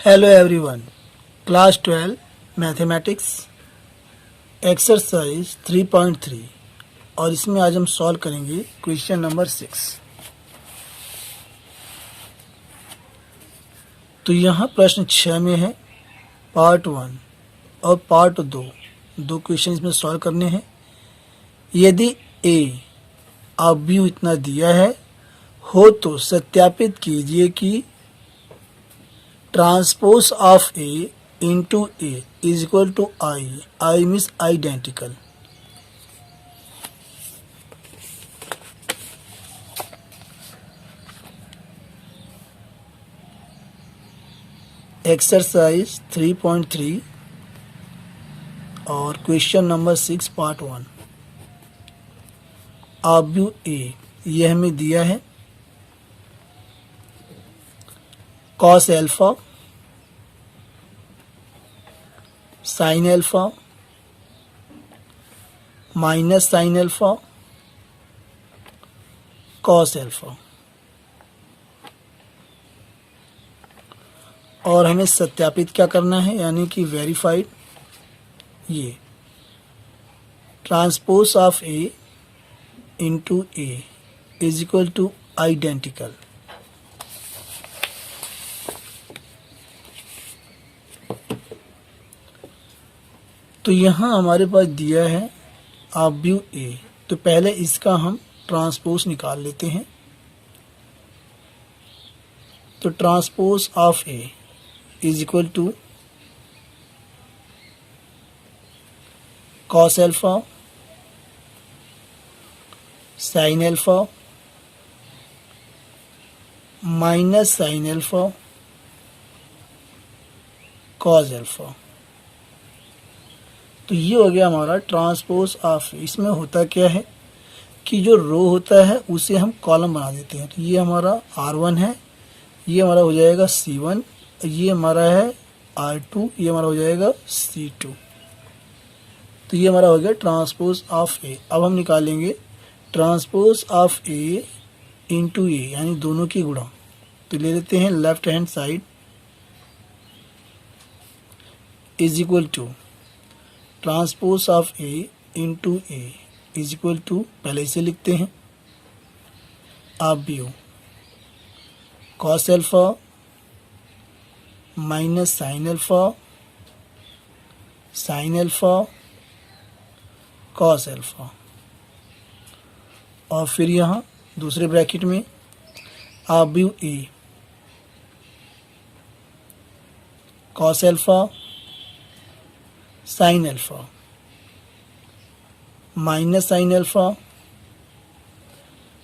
Hello everyone, class 12 mathematics exercise 3.3 और इसमें आज हम सॉल्व करेंगे क्वेश्चन नंबर 6। तो यहाँ प्रश्न 6 में है पार्ट 1 और पार्ट 2 दो क्वेश्चन इसमें सॉल्व करने हैं। यदि ए अभी इतना दिया है हो तो सत्यापित कीजिए कि transpose of A into A is equal to I means identical. Exercise 3.3 और क्वेश्चन नंबर 6 पार्ट 1। अब ए ये हमें दिया है cos alpha sine alpha minus sine alpha cos alpha, और हमें सत्यापित क्या करना है यानी कि वेरीफाइड ये transpose of A into A is equal two identical. तो यहाँ हमारे पास दिया है ऑब्यू ए, तो पहले इसका हम ट्रांसपोज निकाल लेते हैं। तो transpose of A is equal to cos alpha sine alpha minus sine alpha cos alpha. तो ये हो गया हमारा ट्रांसपोज ऑफ। इसमें होता क्या है कि जो रो होता है उसे हम कॉलम बना देते हैं। तो ये हमारा R1 है, ये हमारा हो जाएगा C1, ये हमारा है R2, ये हमारा हो जाएगा C2। तो ये हमारा हो गया ट्रांसपोज ऑफ ए। अब हम निकालेंगे transpose of A into A यानी दोनों की गुणा। तो ले लेते हैं left hand side is equal to transpose of A into A is equal to, पहले इसे लिखते हैं आप भी हो cos alpha minus sine alpha sine alpha cos alpha, और फिर यहाँ दूसरे ब्रैकेट में आप भी A cos alpha sine alpha minus sine alpha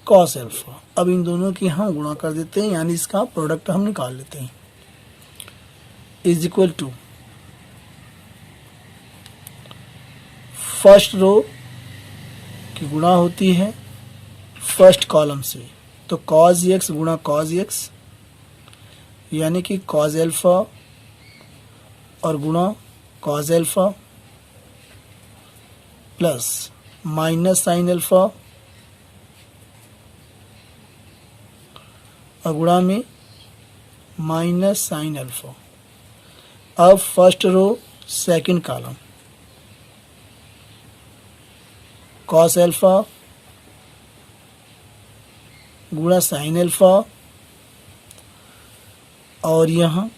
cos alpha. अब इन दोनों की हम गुणा कर देते हैं यानी इसका प्रोडक्ट हम निकाल लेते हैं is equal to first row की गुणा होती है फर्स्ट कॉलम से। तो कॉज एक्स गुणा कॉज एक्स यानी कि कॉज एल्फा और गुणा cos alpha plus minus sine alpha और गुणा में माइनस साइन एल्फा। अब first row second column cos alpha गुणा साइन एल्फा और यहाँ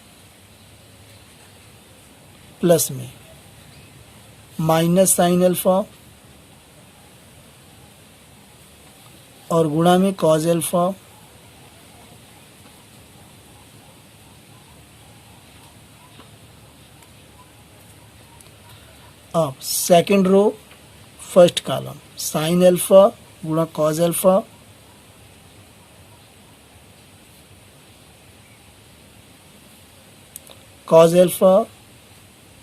प्लस में माइनस साइन एल्फा और गुणा में कॉज एल्फा। अब second row first column sine alpha गुणा कॉज एल्फा कॉज एल्फा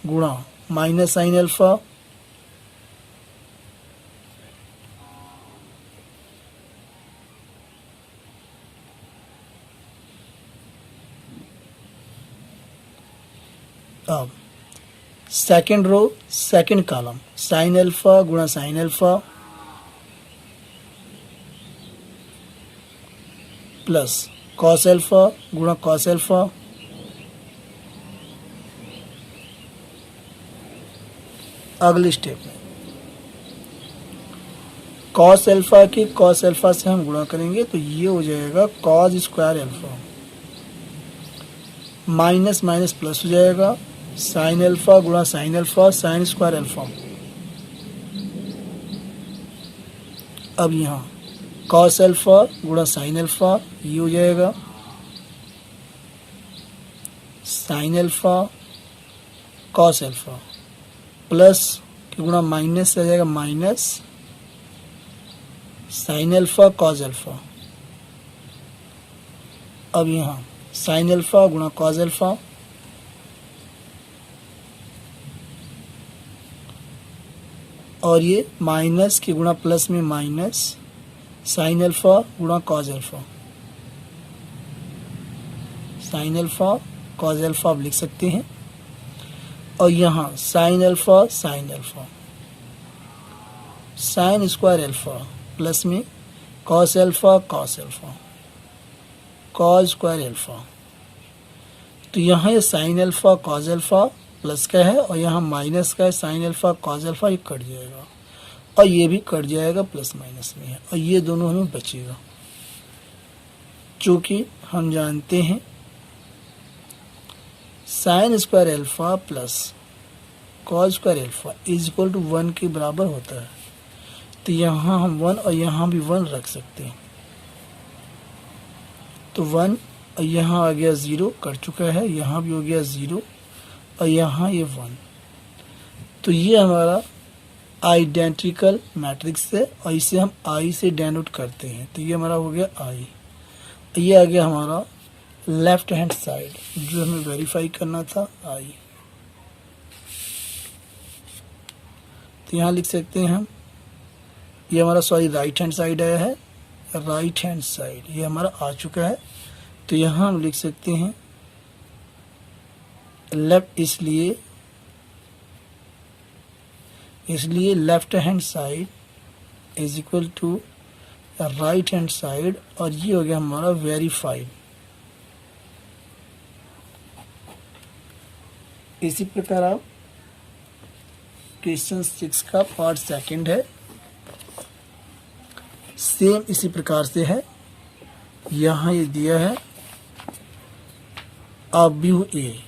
गुणा माइनस साइन एल्फा अब second row second column sine alpha गुणा sine alpha plus cos alpha गुणा कॉस एल्फा अगले स्टेप में कॉस अल्फा की cos alpha से हम गुणा करेंगे तो ये हो जाएगा cos square alpha, minus minus plus हो जाएगा, साइन अल्फा गुणा sine alpha, sine square alpha. अब यहाँ कॉस अल्फा गुणा साइन अल्फा, ये हो जाएगा sine alpha cos alpha, plus के गुणा माइनस आ जाएगा minus sine alpha cos alpha. अब यहाँ साइन अल्फा गुणा कॉस अल्फा, और ये माइनस के गुणा प्लस में माइनस साइन अल्फा गुणा cos alpha, sine alpha cos alpha आप लिख सकते हैं। और यहाँ sine alpha sine alpha, sine square alpha plus में cos alpha cos alpha, cos square alpha. तो यहाँ ये sign alpha cos alpha plus का है और यहाँ माइनस का है साइन अल्फा कॉस अल्फा, ये कट जाएगा और ये भी कट जाएगा, प्लस माइनस में है और ये दोनों हमें बचेगा। चूँकि हम जानते हैं sine square alpha plus cos square alpha is equal to 1 के बराबर होता है, तो यहाँ हम 1 और यहाँ भी 1 रख सकते हैं। तो 1 और यहाँ आ गया 0, कट चुका है, यहाँ भी हो गया 0 और यहाँ ये 1। तो ये हमारा आइडेंटिकल मैट्रिक्स है और इसे हम आई से डिनोट करते हैं। तो ये हमारा हो गया आई। ये आ गया हमारा लेफ्ट हैंड साइड जो हमें वेरीफाई करना था, आई। तो यहाँ लिख सकते हैं हम, ये हमारा सॉरी राइट हैंड साइड आया है, राइट हैंड साइड ये हमारा आ चुका है। तो यहाँ हम लिख सकते हैं लेफ्ट, इसलिए left hand side is equal to right hand side, और ये हो गया हमारा वेरीफाइड। इसी प्रकार आप क्वेश्चन 6 का पार्ट सेकंड है, सेम इसी प्रकार से है। यहाँ ये दिया है अब्यू ए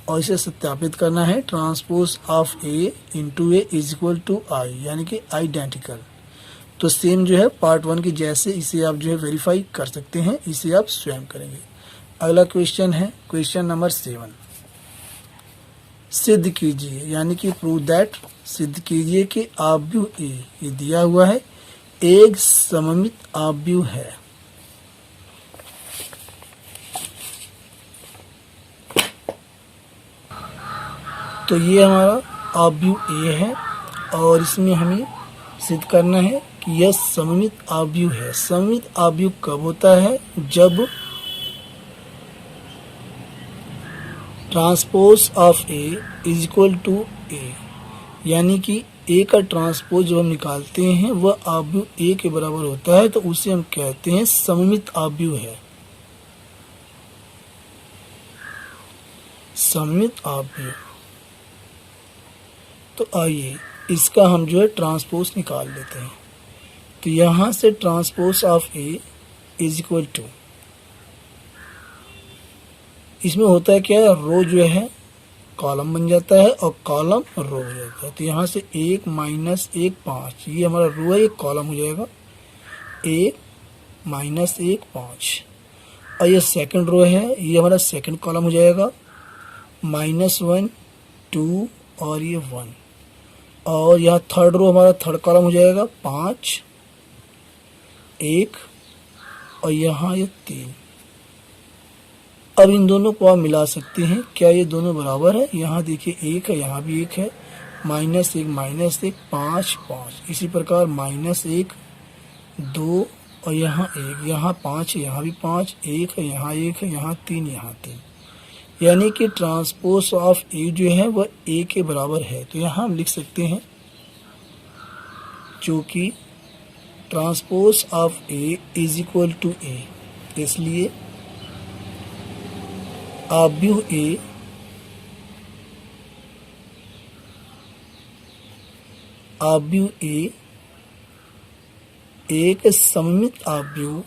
और इसे सत्यापित करना है, transpose of A into A is equal to I, यानी कि आइडेंटिकल। तो सेम जो है पार्ट 1 की जैसे इसे आप जो है वेरीफाई कर सकते हैं, इसे आप स्वयं करेंगे। अगला क्वेश्चन है क्वेश्चन नंबर 7, सिद्ध कीजिए, यानी कि प्रूव दैट, सिद्ध कीजिए कि आव्यूह ए, ये दिया हुआ है, एक सममित आव्यूह है। तो ये हमारा आव्यूह ए है और इसमें हमें सिद्ध करना है कि यह सममित आव्यूह है। सममित आव्यूह कब होता है? जब transpose of A is equal to A, यानी कि ए का ट्रांसपोज जब हम निकालते हैं वह आव्यूह ए के बराबर होता है, तो उसे हम कहते हैं सममित आव्यूह है। सममित आव्यूह। तो आइए इसका हम जो है ट्रांसपोज निकाल लेते हैं। तो यहाँ से transpose of A is equal to, इसमें होता है क्या, रो जो है कॉलम बन जाता है और कॉलम रो हो जाता है। तो यहाँ से 1 - 1 5, ये हमारा रो है, ये कॉलम हो जाएगा 1 - 1 5, और ये सेकंड रो है, ये हमारा सेकंड कॉलम हो जाएगा -1 2 और ये 1, और यहाँ थर्ड रो हमारा थर्ड कॉलम हो जाएगा 5 1 और यहाँ ये 3। अब इन दोनों को आप मिला सकते हैं, क्या ये दोनों बराबर है? यहाँ देखिए 1 है, यहाँ भी 1 है, -1 5 5, इसी प्रकार -1 2 और यहाँ 1, यहाँ 5 है, यहाँ भी 5, 1 है, यहाँ 1 है, यहाँ 3, यहाँ 3, यानी कि ट्रांसपोज ऑफ ए जो है वह ए के बराबर है। तो यहाँ हम लिख सकते हैं, चूँकि transpose of A is equal to A, इसलिए आव्यूह ए आव्यूह ए एक सममित आव्यूह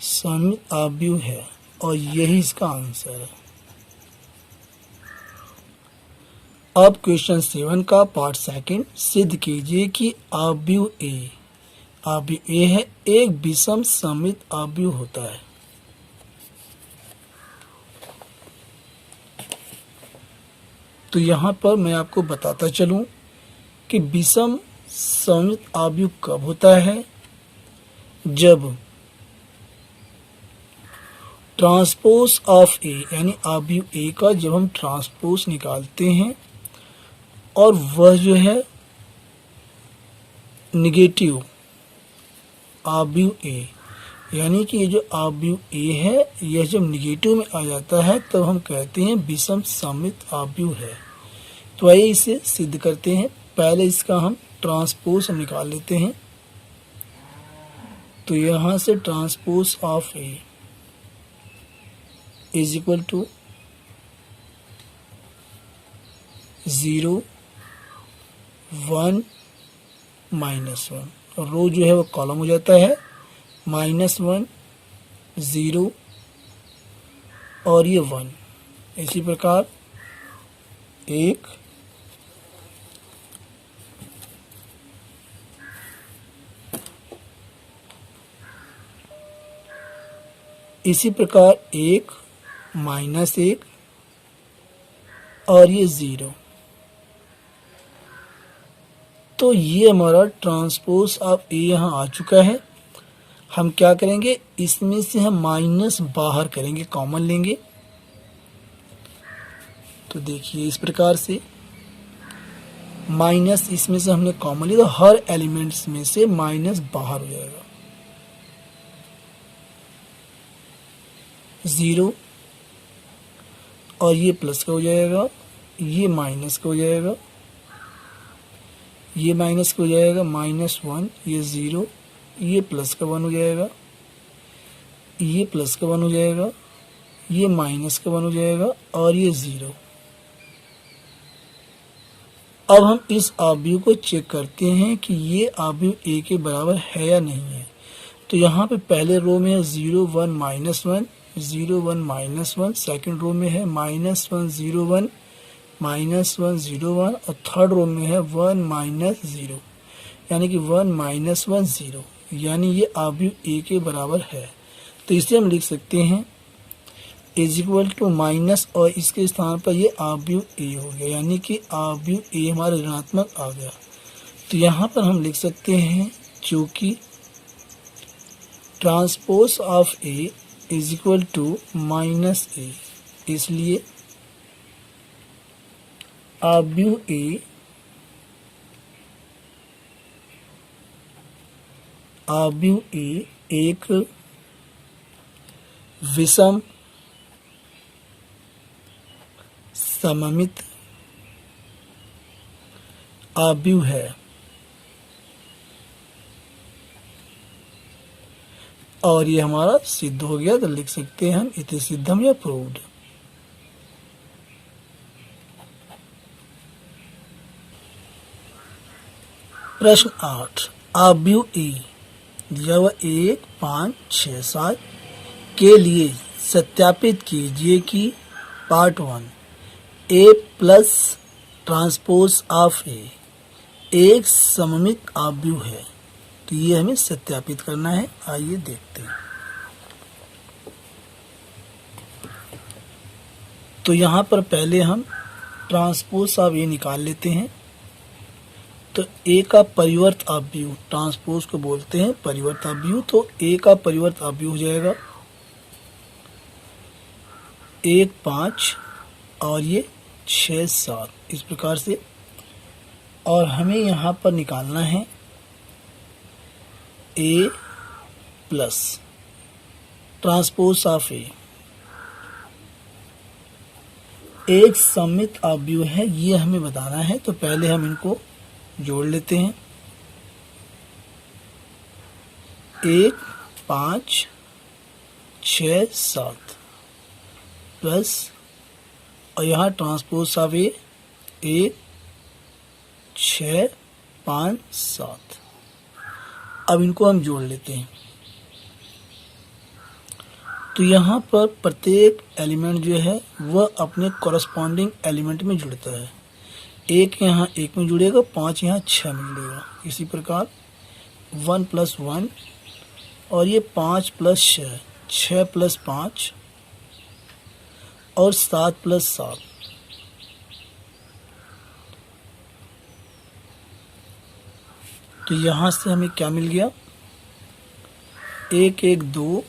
सममित आव्यूह है और यही इसका आंसर है। अब क्वेश्चन 7 का पार्ट सेकंड, सिद्ध कीजिए कि आव्यूह ए है एक विषम सममित आव्यूह होता है। तो यहाँ पर मैं आपको बताता चलूं कि विषम सममित आव्यूह कब होता है, जब ट्रांसपोज ऑफ ए यानी आव्यूह ए का जब हम ट्रांसपोज निकालते हैं और वह जो है निगेटिव आव्यूह ए, यानी कि ये जो आव्यूह ए है यह जब निगेटिव में आ जाता है तब हम कहते हैं विषम सममित आव्यूह है। तो आइए इसे सिद्ध करते हैं। पहले इसका हम ट्रांसपोज निकाल लेते हैं। तो यहाँ से transpose of A is equal to 0 1 -1, row जो है वो कॉलम हो जाता है, -1 0 और ये 1। इसी प्रकार 1 इसी प्रकार 1 -1 और ये 0। तो ये हमारा ट्रांसपोज ऑफ ए यहाँ आ चुका है। हम क्या करेंगे, इसमें से हम माइनस बाहर करेंगे, कॉमन लेंगे। तो देखिए इस प्रकार से माइनस इसमें से हमने कॉमन लिया तो हर एलिमेंट्स में से माइनस बाहर हो जाएगा। 0 और ये प्लस का हो जाएगा, ये माइनस का हो जाएगा, ये माइनस का हो जाएगा, -1, ये 0, ये प्लस का 1 हो जाएगा, ये प्लस का 1 हो जाएगा, ये माइनस का 1 हो जाएगा और ये 0। अब हम इस आव्यूह को चेक करते हैं कि ये आव्यूह ए के बराबर है या नहीं है। तो यहाँ पे पहले रो में है 0 1 -1 0 1 -1, सेकंड रो में है -1 0 1 -1 0 1 और थर्ड रो में है 1 -0, यानी कि 1 -1 0, यानी ये आव्यूह ए के बराबर है। तो इसे हम लिख सकते हैं इज इक्वल टू माइनस और इसके स्थान पर ये आव्यूह ए हो गया, यानी कि आव्यूह ए हमारा ऋणात्मक आ गया। तो यहाँ पर हम लिख सकते हैं चूंकि transpose of A is equal to -a, इसलिए आव्यूह ए एक विषम सममित आव्यूह है और ये हमारा सिद्ध हो गया। तो लिख सकते हैं हम इति सिद्धम या प्रूव्ड। प्रश्न 8, आव्यूह ए दिया हुआ 1 5 6 7 के लिए सत्यापित कीजिए कि part 1 A plus transpose of A एक सममित आव्यूह है। तो ये हमें सत्यापित करना है, आइए देखते हैं। तो यहाँ पर पहले हम ट्रांसपोज ऑफ ए निकाल लेते हैं। तो ए का परिवर्त आव्यूह, ट्रांसपोज को बोलते हैं परिवर्त आव्यूह। तो ए का परिवर्त आव्यूह हो जाएगा 1 5 और ये 6 7, इस प्रकार से। और हमें यहाँ पर निकालना है ए प्लस ट्रांसपोज ऑफ ए एक सममित आव्यूह है, ये हमें बताना है। तो पहले हम इनको जोड़ लेते हैं। 1 5 6 7 प्लस और यहाँ ट्रांसपोज ऑफ ए 1 6 5 7। अब इनको हम जोड़ लेते हैं। तो यहाँ पर प्रत्येक एलिमेंट जो है वह अपने कॉरस्पॉन्डिंग एलिमेंट में जुड़ता है। 1 यहाँ 1 में जुड़ेगा, 5 यहाँ 6 में जुड़ेगा। इसी प्रकार 1 + 1 और ये 5 + 6, 6 + 5 और 7 + 7। तो यहाँ से हमें क्या मिल गया? 1 1 2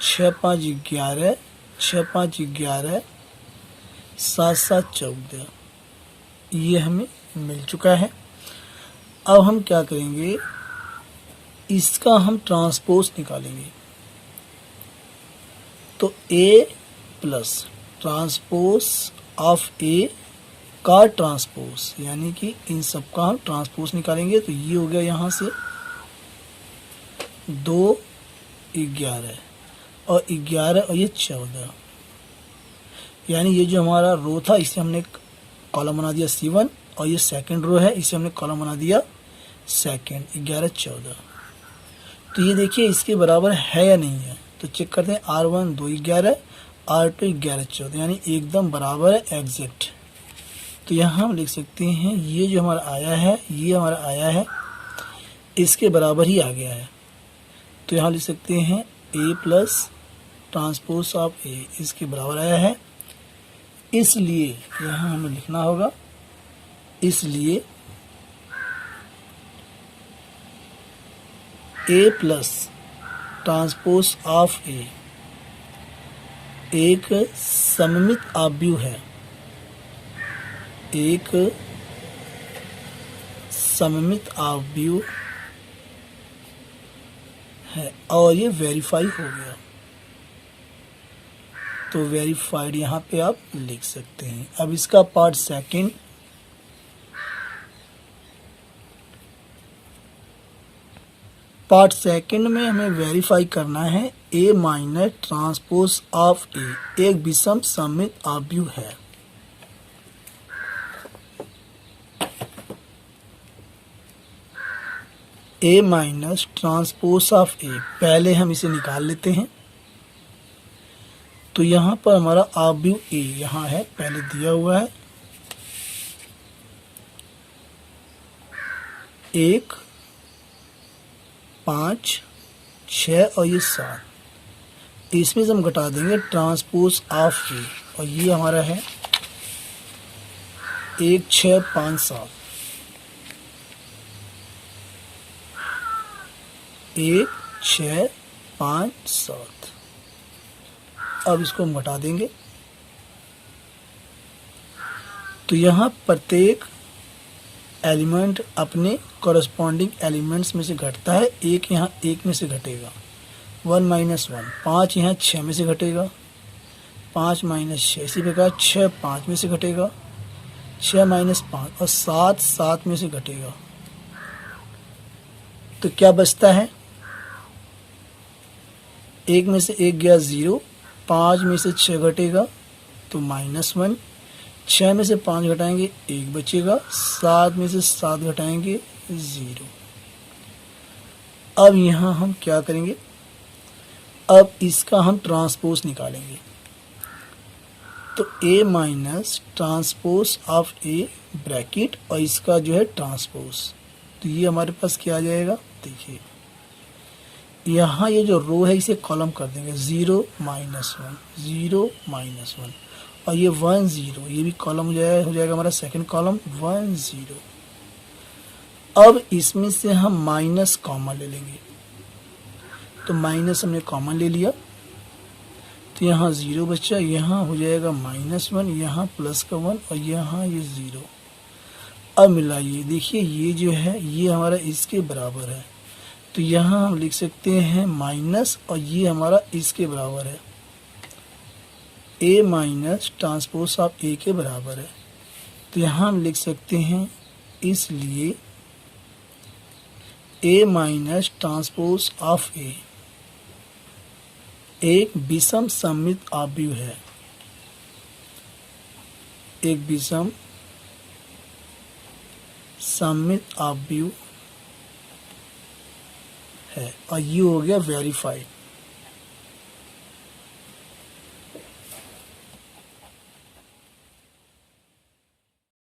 6 5 11 6 5 11 7 7 14। ये हमें मिल चुका है। अब हम क्या करेंगे, इसका हम ट्रांसपोज निकालेंगे। तो A plus transpose of A का ट्रांसपोज, यानी कि इन सब का हम ट्रांसपोज निकालेंगे। तो ये हो गया यहाँ से 2 11 और 11 और ये 14, यानी ये जो हमारा रो था इसे हमने कॉलम बना दिया C1 और ये सेकंड रो है इसे हमने कॉलम बना दिया सेकंड 11 14। तो ये देखिए इसके बराबर है या नहीं है। तो चेक करते हैं। R1 2 11 R2 11 14, यानी एकदम बराबर है, एग्जैक्ट। तो यहाँ हम लिख सकते हैं ये जो हमारा आया है ये हमारा आया है इसके बराबर ही आ गया है। तो यहाँ लिख सकते हैं A plus transpose of A इसके बराबर आया है। इसलिए यहाँ हमें लिखना होगा, इसलिए A plus transpose of A एक सममित आव्यूह है, एक सममित आव्यूह है और ये वेरीफाई हो गया। तो वेरीफाइड यहाँ पे आप लिख सकते हैं। अब इसका पार्ट सेकंड, में हमें वेरीफाई करना है A minus transpose of A एक विषम सममित आव्यूह है। A minus transpose of A, पहले हम इसे निकाल लेते हैं। तो यहाँ पर हमारा आव्यूह A यहाँ है, पहले दिया हुआ है 1 5 6 और ये 7। इसमें से हम घटा देंगे ट्रांसपोज ऑफ A और ये हमारा है 1 6 5 7, 1 6 5 7। अब इसको हम घटा देंगे। तो यहाँ प्रत्येक एलिमेंट अपने कॉरस्पॉन्डिंग एलिमेंट्स में से घटता है। एक यहाँ 1 में से घटेगा, 1 - 1। 5 यहाँ 6 में से घटेगा, 5 - 6। इसी प्रकार 6 5 में से घटेगा, 6 - 5 और 7 7 में से घटेगा। तो क्या बचता है? 1 में से 1 गया 0, 5 में से 6 घटेगा तो -1, 6 में से 5 घटाएंगे 1 बचेगा, 7 में से 7 घटाएंगे 0। अब यहाँ हम क्या करेंगे, अब इसका हम ट्रांसपोज निकालेंगे। तो A minus transpose of A bracket और इसका जो है ट्रांसपोज। तो ये हमारे पास क्या आ जाएगा, देखिए यहाँ ये जो रो है इसे कॉलम कर देंगे 0 - 1 0 - 1 और ये 1 0, ये भी कॉलम हो जाएगा हमारा सेकंड कॉलम 1 0। अब इसमें से हम माइनस कॉमन ले लेंगे। तो माइनस हमने कॉमन ले लिया तो यहाँ 0 बचा, यहाँ हो जाएगा -1, यहाँ प्लस का 1 और यहाँ ये 0। अब मिलाइए, देखिए ये जो है ये हमारा इसके बराबर है। तो यहाँ हम लिख सकते हैं माइनस और ये हमारा इसके बराबर है, A minus transpose of A के बराबर है। तो यहाँ हम लिख सकते हैं इसलिए A minus transpose of A एक विषम सममित आव्यूह है। एक विषम सममित ऑफ व्यू है और ये हो गया वेरीफाइड।